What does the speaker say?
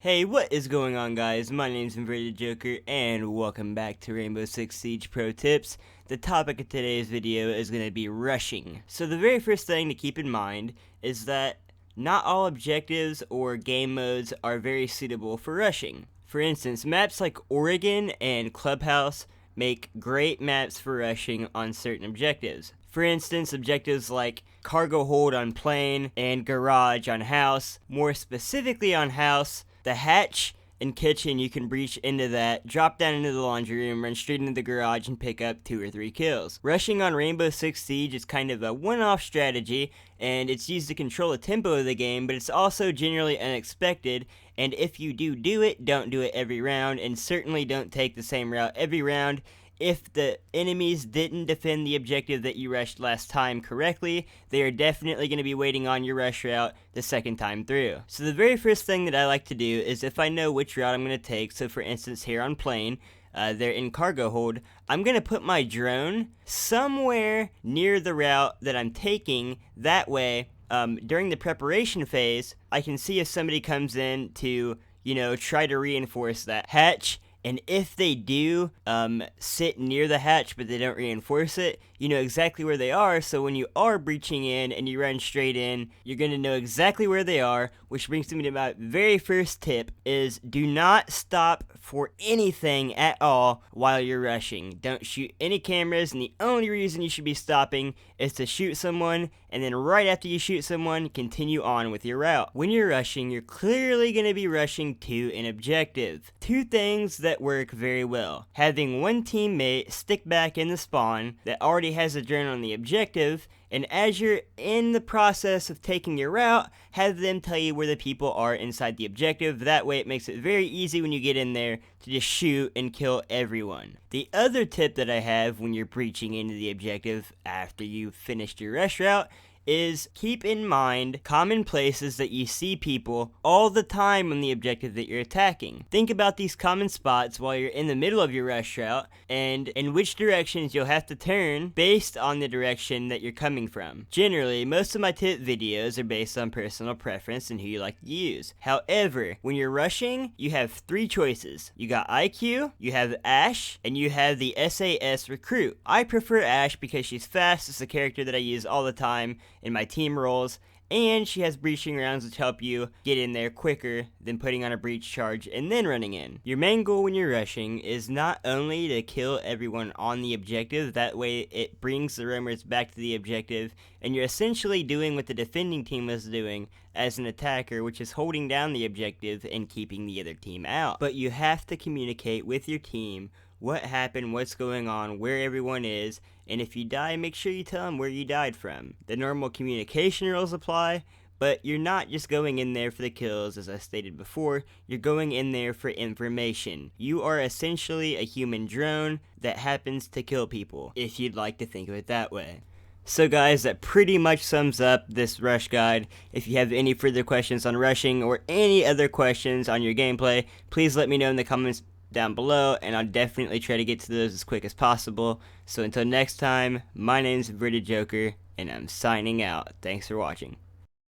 Hey, what is going on, guys? My name's Inverted Joker, and welcome back to Rainbow Six Siege Pro Tips. The topic of today's video is going to be rushing. So the very first thing to keep in mind is that not all objectives or game modes are very suitable for rushing. For instance, maps like Oregon and Clubhouse make great maps for rushing on certain objectives. For instance, objectives like cargo hold on plane and garage on house. More specifically on house, the hatch and kitchen, you can breach into that, drop down into the laundry room, run straight into the garage, and pick up 2 or 3 kills. Rushing on Rainbow Six Siege is kind of a one-off strategy, and it's used to control the tempo of the game, but it's also generally unexpected, and if you do it, don't do it every round, and certainly don't take the same route every round. If the enemies didn't defend the objective that you rushed last time correctly, they are definitely going to be waiting on your rush route the second time through. So the very first thing that I like to do is, if I know which route I'm going to take, so for instance here on plane, they're in cargo hold, I'm going to put my drone somewhere near the route that I'm taking. That way, during the preparation phase, I can see if somebody comes in to, try to reinforce that hatch. And if they do sit near the hatch but they don't reinforce it, you know exactly where they are, so when you are breaching in and you run straight in, you're going to know exactly where they are, which brings me to my very first tip, is do not stop for anything at all while you're rushing. Don't shoot any cameras, and the only reason you should be stopping is to shoot someone, and then right after you shoot someone, continue on with your route. When you're rushing, you're clearly going to be rushing to an objective. 2 things that work very well: having one teammate stick back in the spawn that already has a drone on the objective, and as you're in the process of taking your route, have them tell you where the people are inside the objective. That way it makes it very easy when you get in there to just shoot and kill everyone. The other tip that I have when you're breaching into the objective after you've finished your rush route is keep in mind common places that you see people all the time on the objective that you're attacking. Think about these common spots while you're in the middle of your rush route, and in which directions you'll have to turn based on the direction that you're coming from. Generally, most of my tip videos are based on personal preference and who you like to use. However, when you're rushing, you have 3 choices. You got IQ, you have Ash, and you have the SAS Recruit. I prefer Ash because she's fast. It's a character that I use all the time in my team roles, and she has breaching rounds which help you get in there quicker than putting on a breach charge and then running in. Your main goal when you're rushing is not only to kill everyone on the objective, that way it brings the roamers back to the objective, and you're essentially doing what the defending team was doing as an attacker, which is holding down the objective and keeping the other team out. But you have to communicate with your team what happened, what's going on, where everyone is, and if you die, make sure you tell them where you died from. The normal communication rules apply, but you're not just going in there for the kills, as I stated before. You're going in there for information. You are essentially a human drone that happens to kill people, if you'd like to think of it that way. So guys, that pretty much sums up this rush guide. If you have any further questions on rushing or any other questions on your gameplay, please let me know in the comments down below, and I'll definitely try to get to those as quick as possible. So until next time, my name's Inverted Joker, and I'm signing out. Thanks for watching.